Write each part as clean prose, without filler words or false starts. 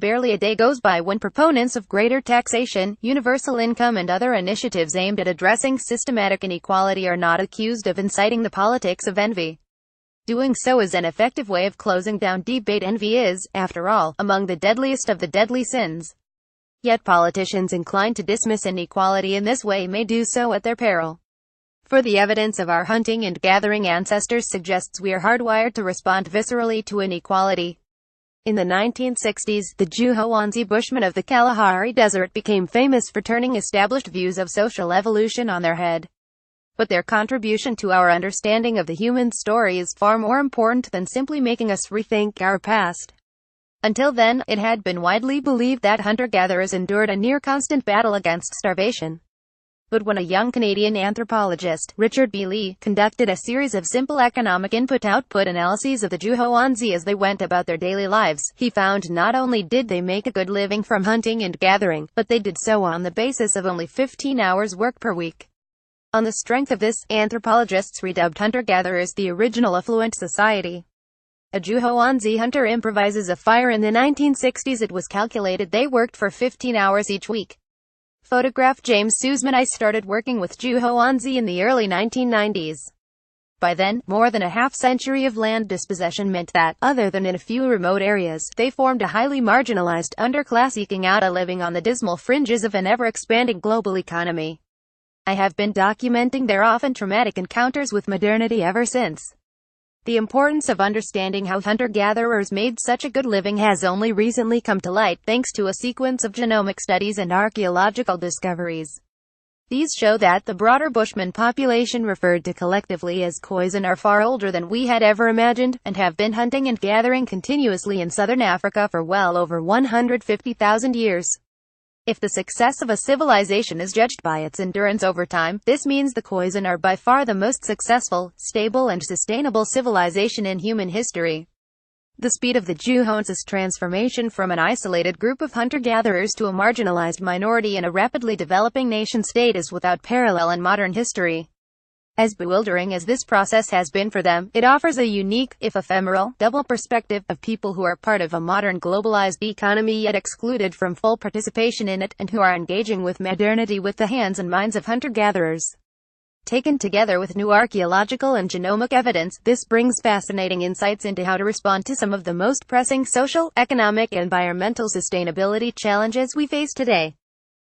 barely a day goes by when proponents of greater taxation, universal income and other initiatives aimed at addressing systematic inequality are not accused of inciting the politics of envy. Doing so is an effective way of closing down debate. Envy is, after all, among the deadliest of the deadly sins. Yet politicians inclined to dismiss inequality in this way may do so at their peril. For the evidence of our hunting and gathering ancestors suggests we are hardwired to respond viscerally to inequality. In the 1960s, the Juhoanzi Bushmen of the Kalahari Desert became famous for turning established views of social evolution on their head. But their contribution to our understanding of the human story is far more important than simply making us rethink our past. Until then, it had been widely believed that hunter-gatherers endured a near-constant battle against starvation. But when a young Canadian anthropologist, Richard B. Lee, conducted a series of simple economic input-output analyses of the Juhoanzi as they went about their daily lives, he found not only did they make a good living from hunting and gathering, but they did so on the basis of only 15 hours work per week. On the strength of this, anthropologists redubbed hunter-gatherers the original affluent society. A Juhoanzi hunter improvises a fire in the 1960s. It was calculated they worked for 15 hours each week. Photograph James Sussman. I started working with Juhoanzi in the early 1990s. By then, more than a half-century of land dispossession meant that, other than in a few remote areas, they formed a highly marginalized underclass eking out a living on the dismal fringes of an ever-expanding global economy. I have been documenting their often traumatic encounters with modernity ever since. The importance of understanding how hunter-gatherers made such a good living has only recently come to light thanks to a sequence of genomic studies and archaeological discoveries. These show that the broader Bushman population referred to collectively as Khoisan are far older than we had ever imagined, and have been hunting and gathering continuously in southern Africa for well over 150,000 years. If the success of a civilization is judged by its endurance over time, this means the Khoisan are by far the most successful, stable and sustainable civilization in human history. The speed of the Juhoanzi's transformation from an isolated group of hunter-gatherers to a marginalized minority in a rapidly developing nation-state is without parallel in modern history. As bewildering as this process has been for them, it offers a unique, if ephemeral, double perspective of people who are part of a modern globalized economy yet excluded from full participation in it, and who are engaging with modernity with the hands and minds of hunter-gatherers. Taken together with new archaeological and genomic evidence, this brings fascinating insights into how to respond to some of the most pressing social, economic, and environmental sustainability challenges we face today.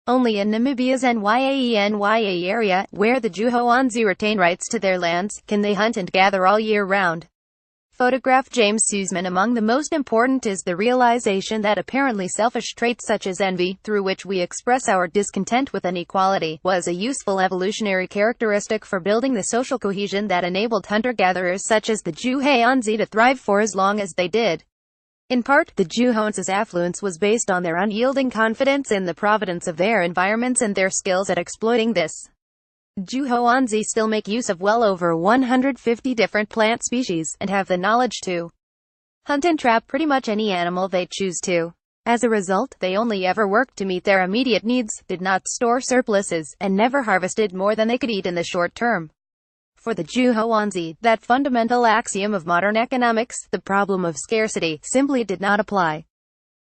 Only in Namibia's Nye area, where the Juhoanzi retain rights to their lands, can they hunt and gather all year round. Photograph James Sussman. Among the most important is the realization that apparently selfish traits such as envy, through which we express our discontent with inequality, was a useful evolutionary characteristic for building the social cohesion that enabled hunter-gatherers such as the Juhoanzi to thrive for as long as they did. In part, the Juhoanzi's affluence was based on their unyielding confidence in the providence of their environments and their skills at exploiting this. Juhoanzi still make use of well over 150 different plant species, and have the knowledge to hunt and trap pretty much any animal they choose to. As a result, they only ever worked to meet their immediate needs, did not store surpluses, and never harvested more than they could eat in the short term. For the Juhoanzi, that fundamental axiom of modern economics, the problem of scarcity, simply did not apply.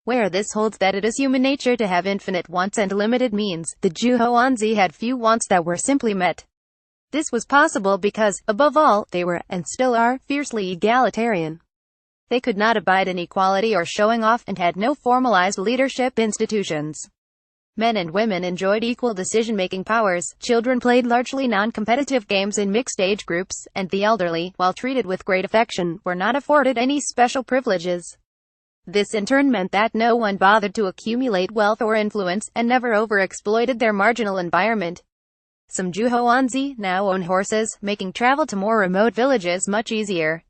Where this holds that it is human nature to have infinite wants and limited means, the Juhoanzi had few wants that were simply met. This was possible because, above all, they were, and still are, fiercely egalitarian. They could not abide inequality or showing off, and had no formalized leadership institutions. Men and women enjoyed equal decision-making powers, children played largely non-competitive games in mixed age groups, and the elderly, while treated with great affection, were not afforded any special privileges. This in turn meant that no one bothered to accumulate wealth or influence, and never overexploited their marginal environment. Some Juhoanzi now own horses, making travel to more remote villages much easier.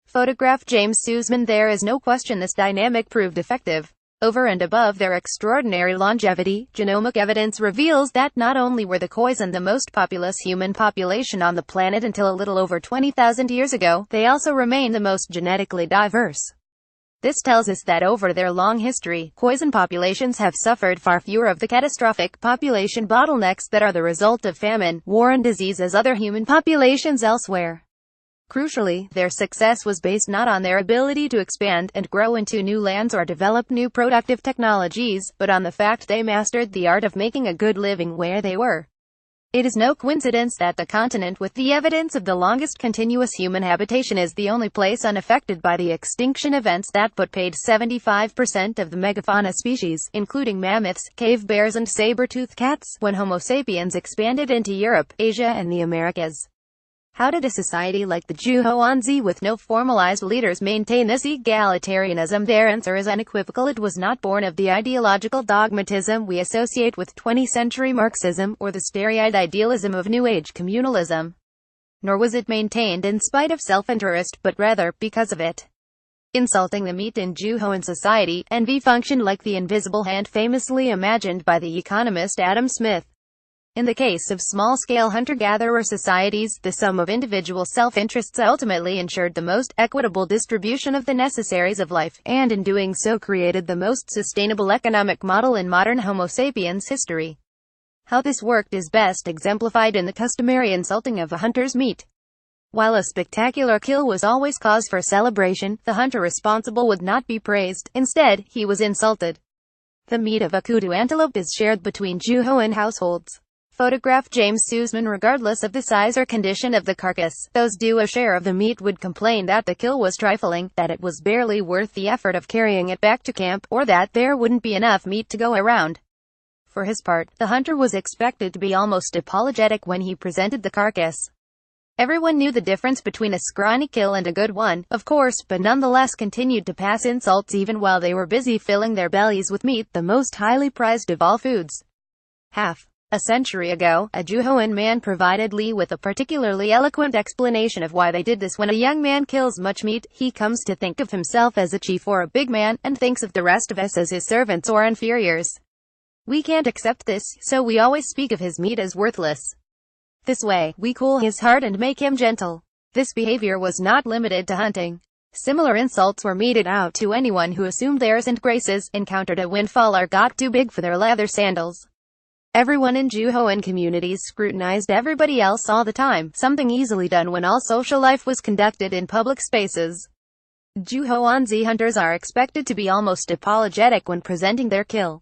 Photograph James Sussman. There is no question this dynamic proved effective. Over and above their extraordinary longevity, genomic evidence reveals that not only were the Khoisan the most populous human population on the planet until a little over 20,000 years ago, they also remain the most genetically diverse. This tells us that over their long history, Khoisan populations have suffered far fewer of the catastrophic population bottlenecks that are the result of famine, war and disease as other human populations elsewhere. Crucially, their success was based not on their ability to expand and grow into new lands or develop new productive technologies, but on the fact they mastered the art of making a good living where they were. It is no coincidence that the continent with the evidence of the longest continuous human habitation is the only place unaffected by the extinction events that put paid 75% of the megafauna species, including mammoths, cave bears and saber-toothed cats, when Homo sapiens expanded into Europe, Asia and the Americas. How did a society like the Zhuoanzi with no formalized leaders maintain this egalitarianism? Their answer is unequivocal. It was not born of the ideological dogmatism we associate with 20th-century Marxism, or the starry-eyed idealism of New Age communalism. Nor was it maintained in spite of self-interest, but rather, because of it. Insulting the meat in Zhuoan society, envy functioned like the invisible hand famously imagined by the economist Adam Smith. In the case of small-scale hunter-gatherer societies, the sum of individual self-interests ultimately ensured the most equitable distribution of the necessaries of life, and in doing so created the most sustainable economic model in modern Homo sapiens history. How this worked is best exemplified in the customary insulting of a hunter's meat. While a spectacular kill was always cause for celebration, the hunter responsible would not be praised. Instead, he was insulted. The meat of a kudu antelope is shared between Zhuoan households. Photograph James Sussman. Regardless of the size or condition of the carcass, those due a share of the meat would complain that the kill was trifling, that it was barely worth the effort of carrying it back to camp, or that there wouldn't be enough meat to go around. For his part, the hunter was expected to be almost apologetic when he presented the carcass. Everyone knew the difference between a scrawny kill and a good one, of course, but nonetheless continued to pass insults even while they were busy filling their bellies with meat, the most highly prized of all foods. Half a century ago, a Zhuoan man provided Lee with a particularly eloquent explanation of why they did this. When a young man kills much meat, he comes to think of himself as a chief or a big man, and thinks of the rest of us as his servants or inferiors. We can't accept this, so we always speak of his meat as worthless. This way, we cool his heart and make him gentle. This behavior was not limited to hunting. Similar insults were meted out to anyone who assumed theirs and graces, encountered a windfall or got too big for their leather sandals. Everyone in Zhuoan communities scrutinized everybody else all the time, something easily done when all social life was conducted in public spaces. Zhuoanzi hunters are expected to be almost apologetic when presenting their kill.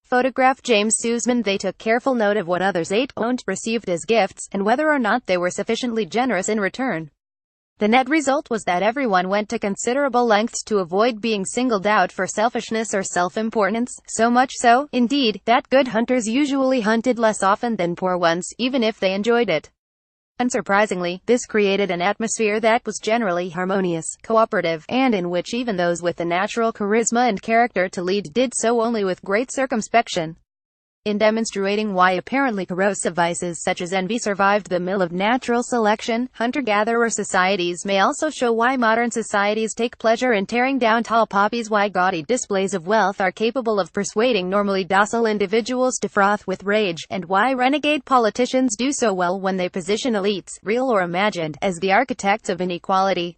Photograph James Sussman. They took careful note of what others ate, owned, received as gifts, and whether or not they were sufficiently generous in return. The net result was that everyone went to considerable lengths to avoid being singled out for selfishness or self-importance, so much so, indeed, that good hunters usually hunted less often than poor ones, even if they enjoyed it. Unsurprisingly, this created an atmosphere that was generally harmonious, cooperative, and in which even those with the natural charisma and character to lead did so only with great circumspection. In demonstrating why apparently corrosive vices such as envy survived the mill of natural selection, hunter-gatherer societies may also show why modern societies take pleasure in tearing down tall poppies, why gaudy displays of wealth are capable of persuading normally docile individuals to froth with rage, and why renegade politicians do so well when they position elites, real or imagined, as the architects of inequality.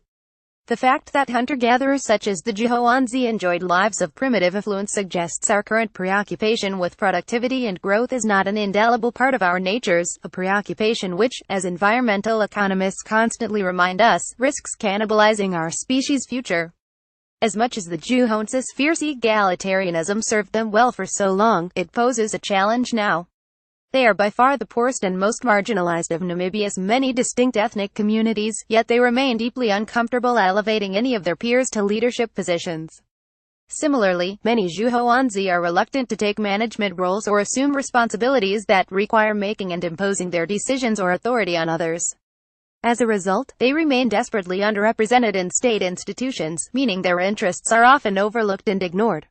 The fact that hunter-gatherers such as the Zhuoanzi enjoyed lives of primitive affluence suggests our current preoccupation with productivity and growth is not an indelible part of our natures, a preoccupation which, as environmental economists constantly remind us, risks cannibalizing our species' future. As much as the Zhuoanzi's fierce egalitarianism served them well for so long, it poses a challenge now. They are by far the poorest and most marginalized of Namibia's many distinct ethnic communities, yet they remain deeply uncomfortable elevating any of their peers to leadership positions. Similarly, many Zhuoanzi are reluctant to take management roles or assume responsibilities that require making and imposing their decisions or authority on others. As a result, they remain desperately underrepresented in state institutions, meaning their interests are often overlooked and ignored.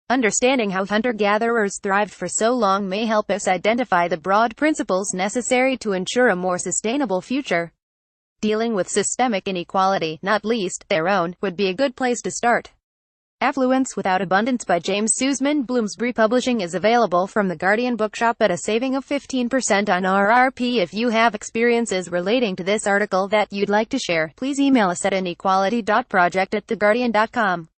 Understanding how hunter-gatherers thrived for so long may help us identify the broad principles necessary to ensure a more sustainable future. Dealing with systemic inequality, not least their own, would be a good place to start. Affluence Without Abundance by James Sussman. Bloomsbury Publishing is available from the Guardian Bookshop at a saving of 15% on RRP. If you have experiences relating to this article that you'd like to share, please email us at inequality.project@theguardian.com.